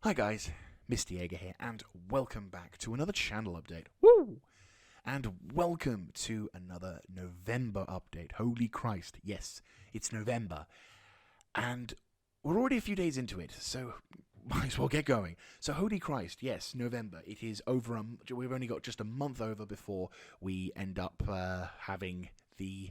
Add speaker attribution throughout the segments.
Speaker 1: Hi guys, Mr. Jaeger here, and welcome back to another channel update. Woo! And welcome to another November update. Holy Christ, yes, it's November. And we're already a few days into it, so might as well get going. So, holy Christ, yes, November. It is over. We've only got just a month over before we end up having the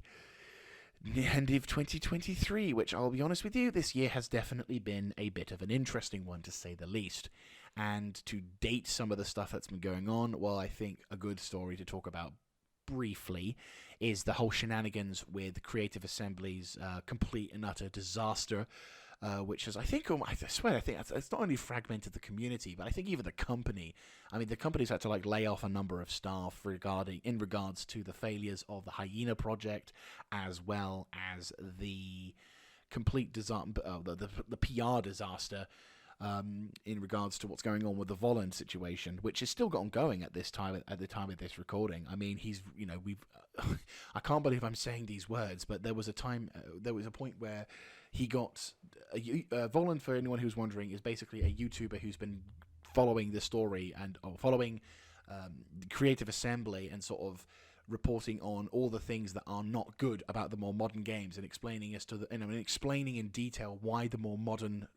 Speaker 1: end of 2023, which I'll be honest with you, this year has definitely been a bit of an interesting one to say the least. And to date some of the stuff that's been going on, well, I think a good story to talk about briefly is the whole shenanigans with Creative Assembly's complete and utter disaster, which is, I think, I swear, I think it's not only fragmented the community, but I think even the company. I mean, the company's had to lay off a number of staff in regards to the failures of the Hyena project, as well as the complete disaster, the PR disaster. In regards to what's going on with the Volland situation, which is still ongoing at this time, at the time of this recording. I mean, I can't believe I'm saying these words, but there was a point where he got Volland. For anyone who's wondering, is basically a YouTuber who's been following the story and following Creative Assembly and sort of reporting on all the things that are not good about the more modern games and explaining explaining in detail why the more modern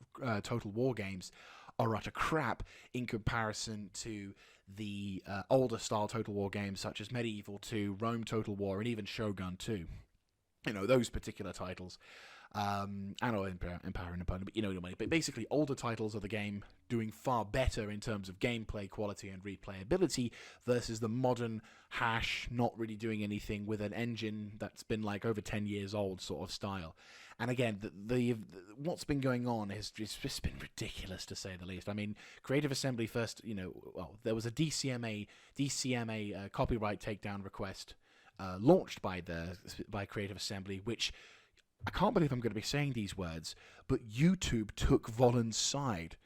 Speaker 1: Total War games are utter crap in comparison to the older style Total War games such as Medieval 2, Rome Total War, and even Shogun 2. Those particular titles. And Empire and Opponent, but you know what I mean. But basically, older titles of the game doing far better in terms of gameplay quality and replayability versus the modern hash not really doing anything with an engine that's been over 10 years old sort of style. And again, the what's been going on has just been ridiculous to say the least. I mean, Creative Assembly first, there was a DCMA copyright takedown request launched by Creative Assembly, which I can't believe I'm going to be saying these words, but YouTube took Volland's side.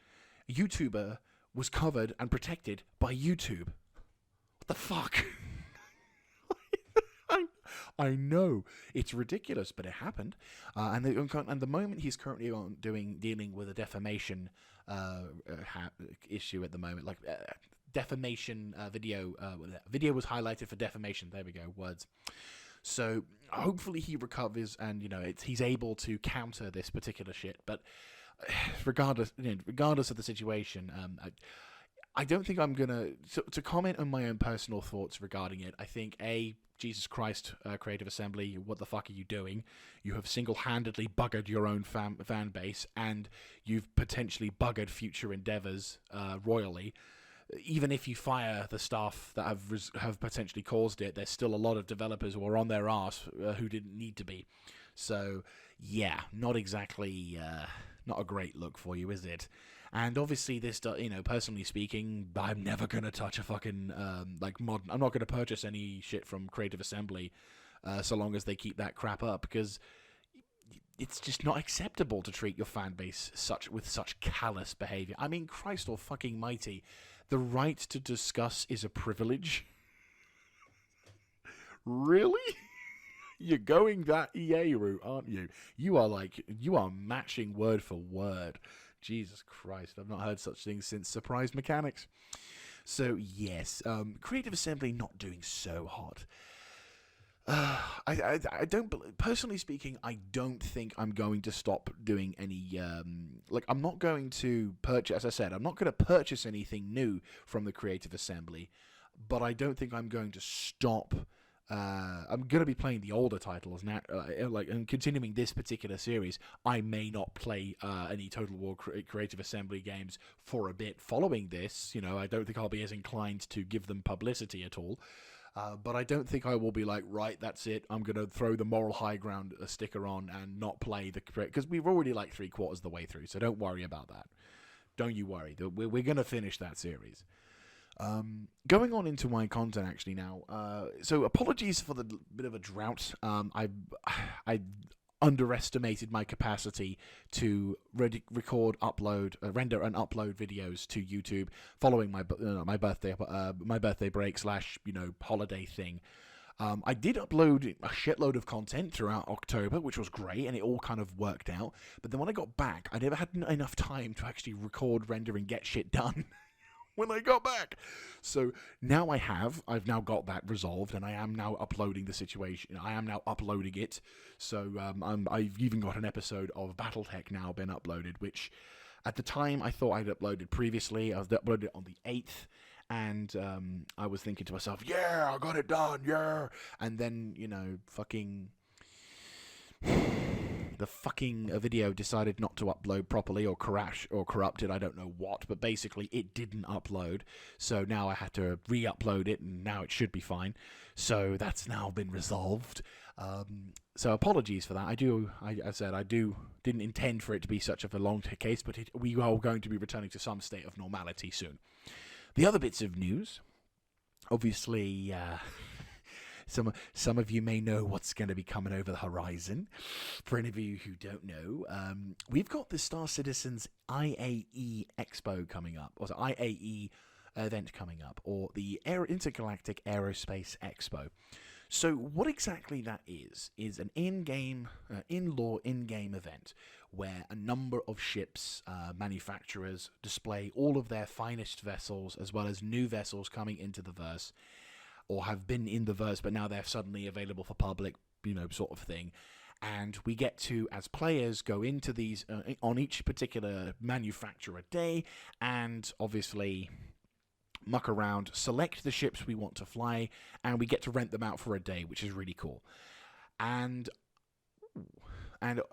Speaker 1: A YouTuber was covered and protected by YouTube. What the fuck? I know it's ridiculous, but it happened. And the moment he's currently dealing with a defamation issue at the moment, defamation video was highlighted for defamation. There we go, words. So hopefully he recovers and he's able to counter this particular shit. But regardless of the situation, I don't think I'm gonna to comment on my own personal thoughts regarding it. I think Jesus Christ, Creative Assembly, what the fuck are you doing? You have single-handedly buggered your own fan base, and you've potentially buggered future endeavors royally. Even if you fire the staff that have potentially caused it, there's still a lot of developers who are on their arse who didn't need to be. So, yeah, not exactly not a great look for you, is it? And obviously, this, personally speaking, I'm never gonna touch a fucking modern. I'm not gonna purchase any shit from Creative Assembly, so long as they keep that crap up, because it's just not acceptable to treat your fan base with such callous behavior. I mean, Christ or fucking mighty, the right to discuss is a privilege. Really? You're going that EA route, aren't you? You are matching word for word. Jesus Christ, I've not heard such things since Surprise Mechanics. So yes, Creative Assembly not doing so hot. I don't, personally speaking, I don't think I'm going to stop doing any, I'm not going to purchase, as I said, I'm not going to purchase anything new from the Creative Assembly, but I don't think I'm going to stop. I'm going to be playing the older titles now, and continuing this particular series. I may not play any Total War Creative Assembly games for a bit following this. I don't think I'll be as inclined to give them publicity at all. But I don't think I will be right, that's it, I'm going to throw the moral high ground sticker on and not play because we've already 3/4 of the way through, so don't worry about that. Don't you worry. We're going to finish that series. Going on into my content actually now. So apologies for the bit of a drought. I underestimated my capacity to render and upload videos to YouTube following my birthday break / holiday thing. I did upload a shitload of content throughout October, which was great, and it all kind of worked out. But then when I got back, I never had enough time to actually record, render, and get shit done when I got back. So now I've now got that resolved, and I am now uploading the situation. I am now uploading it. So I've even got an episode of Battletech now been uploaded, which at the time I thought I'd uploaded previously. I was uploaded it on the 8th. And I was thinking to myself, yeah, I got it done, yeah. And then, fucking the fucking video decided not to upload properly, or crash, or corrupted, I don't know what. But basically, it didn't upload. So now I had to re-upload it, and now it should be fine. So that's now been resolved. So apologies for that. I didn't intend for it to be such of a long case, but we are going to be returning to some state of normality soon. The other bits of news, obviously, some of you may know what's going to be coming over the horizon. For any of you who don't know, we've got the Star Citizen's IAE Expo coming up, or the IAE event coming up, or the Intergalactic Aerospace Expo. So what exactly that is an in-game, in-game event where a number of ships manufacturers display all of their finest vessels, as well as new vessels coming into the verse, or have been in the verse, but now they're suddenly available for public, sort of thing. And we get to, as players, go into these on each particular manufacturer day, and obviously muck around, select the ships we want to fly, and we get to rent them out for a day, which is really cool. And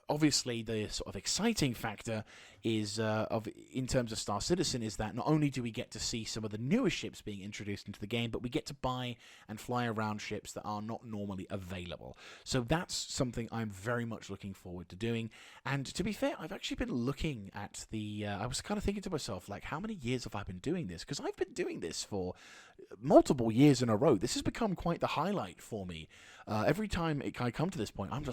Speaker 1: obviously the sort of exciting factor is in terms of Star Citizen is that not only do we get to see some of the newer ships being introduced into the game, but we get to buy and fly around ships that are not normally available. So that's something I'm very much looking forward to doing. And to be fair, I've actually been looking at I was kind of thinking to myself, like, how many years have I been doing this? Because I've been doing this for multiple years in a row. This has become quite the highlight for me. Every time I come to this point, I'm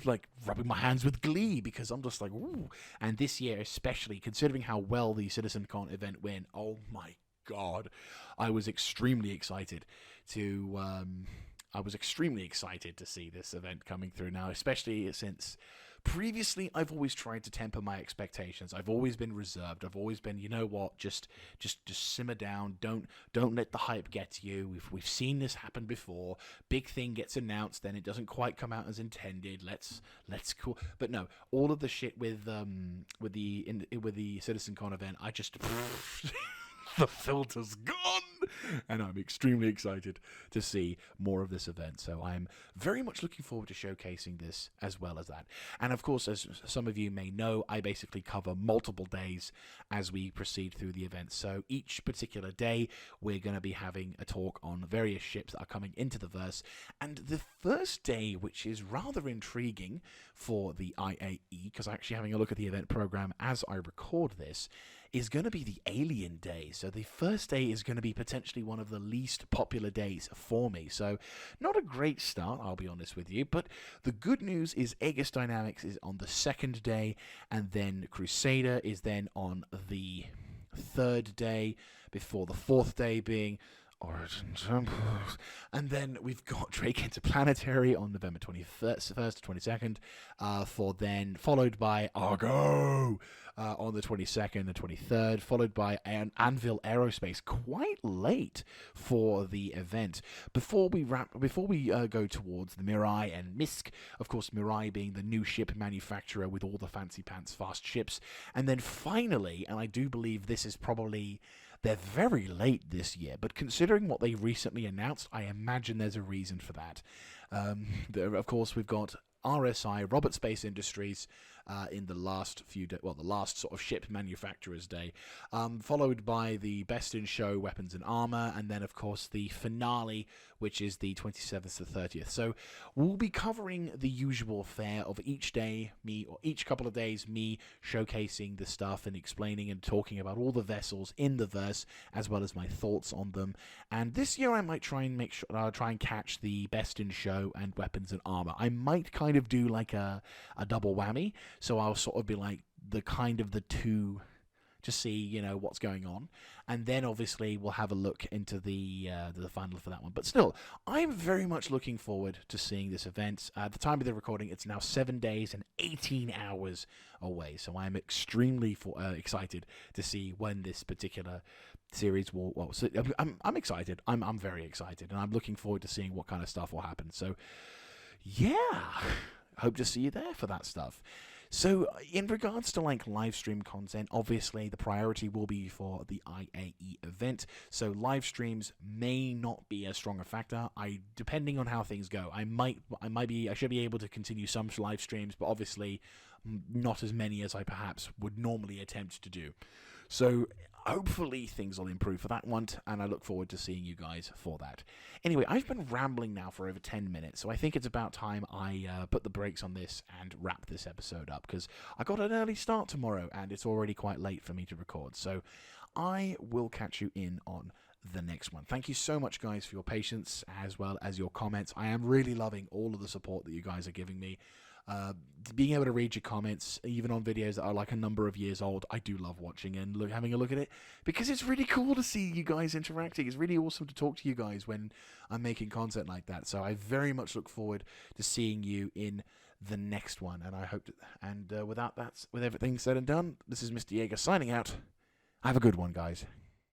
Speaker 1: like rubbing my hands with glee, because I'm just like, ooh. And this year, especially considering how well the CitizenCon event went, oh my god, I was extremely excited to see this event coming through now, especially since previously I've always tried to temper my expectations. I've always been reserved. I've always been, you know what, just simmer down. Don't let the hype get to you. We've seen this happen before. Big thing gets announced, then it doesn't quite come out as intended. Let's cool. But no, all of the shit with the CitizenCon event, I just the filter's gone, and I'm extremely excited to see more of this event. So I'm very much looking forward to showcasing this as well as that. And of course, as some of you may know, I basically cover multiple days as we proceed through the event. So each particular day, we're going to be having a talk on various ships that are coming into the verse. And the first day, which is rather intriguing for the IAE, because I'm actually having a look at the event program as I record this, is going to be the Alien Day. So the first day is going to be potentially one of the least popular days for me. So not a great start, I'll be honest with you. But the good news is Aegis Dynamics is on the second day, and then Crusader is then on the third day, before the fourth day being Origin Temples. And then we've got Drake Interplanetary on November 21st to 22nd, followed by Argo on the 22nd and 23rd, followed by Anvil Aerospace quite late for the event. Before we go towards the Mirai and Misk, of course, Mirai being the new ship manufacturer with all the fancy pants fast ships. And then finally, and I do believe this is probably, they're very late this year, but considering what they recently announced, I imagine there's a reason for that. Of course, we've got RSI, Robert Space Industries, in the last the last sort of ship manufacturer's day, followed by the Best in Show Weapons and Armor, and then of course the finale, which is the 27th to 30th. So we'll be covering the usual fare of each day, each couple of days, me showcasing the stuff and explaining and talking about all the vessels in the verse, as well as my thoughts on them. And this year I might try and catch the Best in Show and Weapons and Armor. I might kind of do like a double whammy. So I'll sort of be like the two to see, you know, what's going on, and then obviously we'll have a look into the final for that one. But still, I'm very much looking forward to seeing this event. At the time of the recording, it's now 7 days and 18 hours away, so I'm extremely excited to see when this particular series will. Well, so I'm excited. I'm very excited, and I'm looking forward to seeing what kind of stuff will happen. So, yeah, hope to see you there for that stuff. So, in regards to like live stream content, obviously the priority will be for the IAE event. So, live streams may not be as strong a factor. Depending on how things go, I should be able to continue some live streams, but obviously not as many as I perhaps would normally attempt to do. So, hopefully things will improve for that one, and I look forward to seeing you guys for that. Anyway, I've been rambling now for over 10 minutes, so I think it's about time I put the brakes on this and wrap this episode up, because I got an early start tomorrow, and it's already quite late for me to record. So I will catch you in on the next one. Thank you so much, guys, for your patience as well as your comments. I am really loving all of the support that you guys are giving me. Being able to read your comments, even on videos that are like a number of years old, I do love watching and having a look at it, because it's really cool to see you guys interacting. It's really awesome to talk to you guys when I'm making content like that. So I very much look forward to seeing you in the next one, and I hope with everything said and done, this is Mr. Jaeger signing out. Have a good one, guys.